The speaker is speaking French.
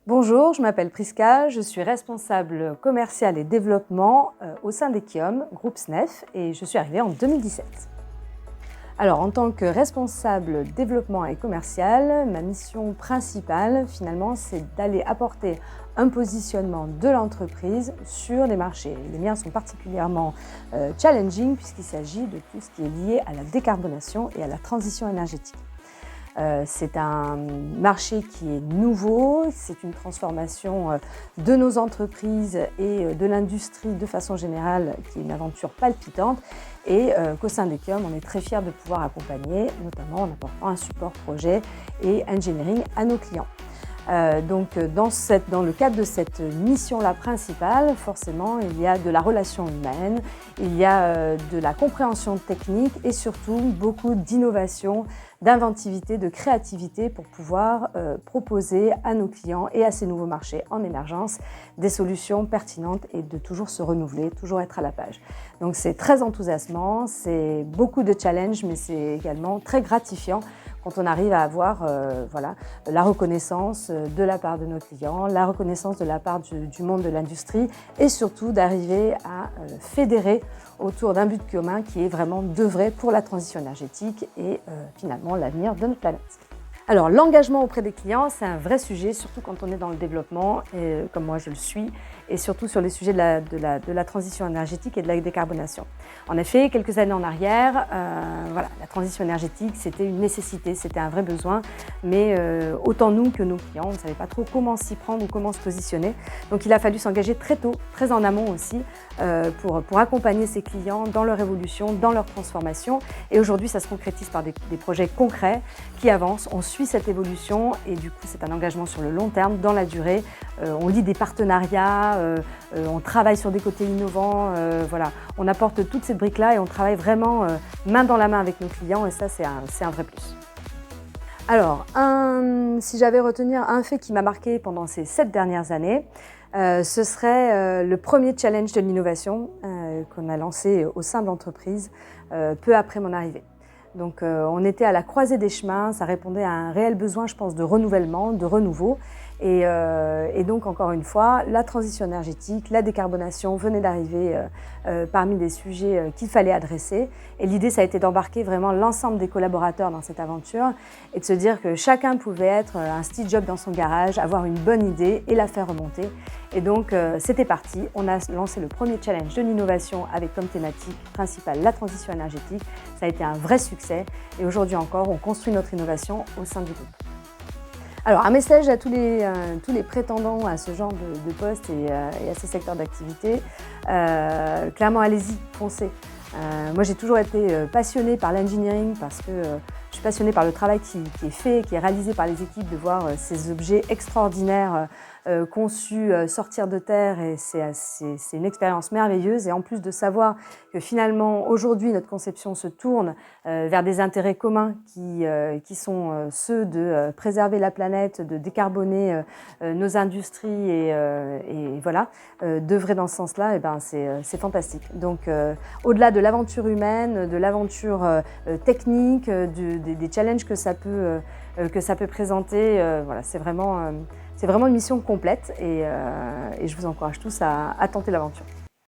Bonjour, je m'appelle Priska, je suis responsable commercial et développement au sein d'Ekiom, groupe SNEF, et je suis arrivée en 2017. Alors, en tant que responsable développement et commercial, ma mission principale, finalement, c'est d'aller apporter un positionnement de l'entreprise sur les marchés. Les miens sont particulièrement challenging puisqu'il s'agit de tout ce qui est lié à la décarbonation et à la transition énergétique. C'est un marché qui est nouveau, c'est une transformation de nos entreprises et de l'industrie de façon générale qui est une aventure palpitante et qu'au sein d'Ekiom, on est très fiers de pouvoir accompagner, notamment en apportant un support projet et engineering à nos clients. Donc dans le cadre de cette mission-là principale, forcément, il y a de la relation humaine, il y a de la compréhension technique et surtout beaucoup d'innovation, d'inventivité, de créativité pour pouvoir proposer à nos clients et à ces nouveaux marchés en émergence des solutions pertinentes et de toujours se renouveler, toujours être à la page. Donc c'est très enthousiasmant, c'est beaucoup de challenges, mais c'est également très gratifiant quand on arrive à avoir la reconnaissance de la part de nos clients, la reconnaissance de la part du monde de l'industrie et surtout d'arriver à fédérer autour d'un but commun qui est vraiment d'œuvrer pour la transition énergétique et finalement l'avenir de notre planète. Alors l'engagement auprès des clients, c'est un vrai sujet, surtout quand on est dans le développement, et, comme moi je le suis, et surtout sur les sujets de la transition énergétique et de la décarbonation. En effet, quelques années en arrière, la transition énergétique, c'était une nécessité, c'était un vrai besoin, mais autant nous que nos clients, on ne savait pas trop comment s'y prendre ou comment se positionner. Donc il a fallu s'engager très tôt, très en amont aussi, pour accompagner ces clients dans leur évolution, dans leur transformation. Et aujourd'hui, ça se concrétise par des projets concrets qui avancent. On suit cette évolution et du coup, c'est un engagement sur le long terme, dans la durée. On lit des partenariats, on travaille sur des côtés innovants, on apporte toutes ces briques-là et on travaille vraiment main dans la main avec nos clients et ça, c'est un vrai plus. Alors, si j'avais retenir un fait qui m'a marqué pendant ces 7 dernières années, ce serait le premier challenge de l'innovation qu'on a lancé au sein de l'entreprise peu après mon arrivée. Donc on était à la croisée des chemins, ça répondait à un réel besoin, je pense, de renouvellement, de renouveau. Et donc, encore une fois, la transition énergétique, la décarbonation venaient d'arriver parmi les sujets qu'il fallait adresser. Et l'idée, ça a été d'embarquer vraiment l'ensemble des collaborateurs dans cette aventure et de se dire que chacun pouvait être un Steve Jobs dans son garage, avoir une bonne idée et la faire remonter. Et donc, c'était parti. On a lancé le premier challenge de l'innovation avec comme thématique principale la transition énergétique. Ça a été un vrai succès. Et aujourd'hui encore, on construit notre innovation au sein du groupe. Alors, un message à tous les prétendants à ce genre de poste et à ces secteurs d'activité. Clairement, allez-y, foncez. Moi, j'ai toujours été passionnée par l'engineering parce que je suis passionnée par le travail qui est fait, qui est réalisé par les équipes, de voir ces objets extraordinaires conçus sortir de terre et c'est une expérience merveilleuse. Et en plus de savoir que finalement, aujourd'hui, notre conception se tourne vers des intérêts communs qui sont ceux de préserver la planète, de décarboner nos industries et d'œuvrer dans ce sens-là, c'est fantastique. Donc, au-delà de l'aventure humaine, de l'aventure technique, des challenges que ça peut présenter, c'est vraiment une mission complète et je vous encourage tous à tenter l'aventure.